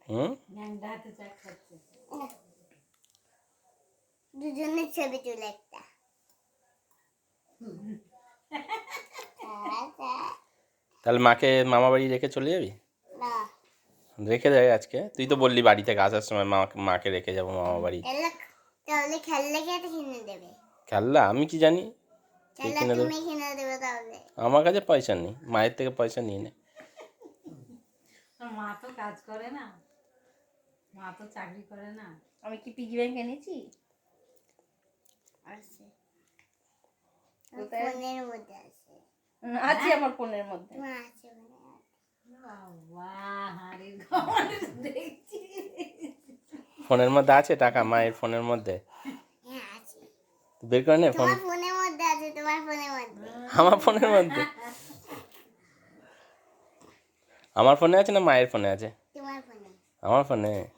হুম, দুজনের ছবি তুলে একটা। তাহলে মাকে মামা বাড়ি রেখে চলে যাবি? না, রেখে দেয় আজকে, তুই তো বললি বাড়ি থেকে আসার সময় মাকে রেখে যাবো মামা বাড়ি। তাহলে খেললে কে কিনে দেবে? খেলনা আমি কি জানি কে খেলনা কিনে দেবে। তুমি কিনে দেবে তাহলে? আমার কাছে পয়সা নেই, মায়ের থেকে পয়সা নিয়ে নে। মা তো কাজ করে না, মা তো চাকরি করে না। আমি কি পিগি ব্যাংক এনেছি? আছে, কোথায়? ফোনের মধ্যে আছে। আছে আমার ফোনের মধ্যে। তোমার আছে মনে হয়। বাবা, হাড়ির খবর দেখছি। ফোনের মধ্যে আছে টাকা, মায়ের ফোনের মধ্যে? হ্যাঁ আছে। বের করে নে ফোন। তোমার ফোনের মধ্যে আছে, তোমার ফোনের মধ্যে। আমার ফোনের মধ্যে? আমার ফোনে আছে না মায়ের ফোনে আছে? তোমার ফোনে। আমার ফোনে।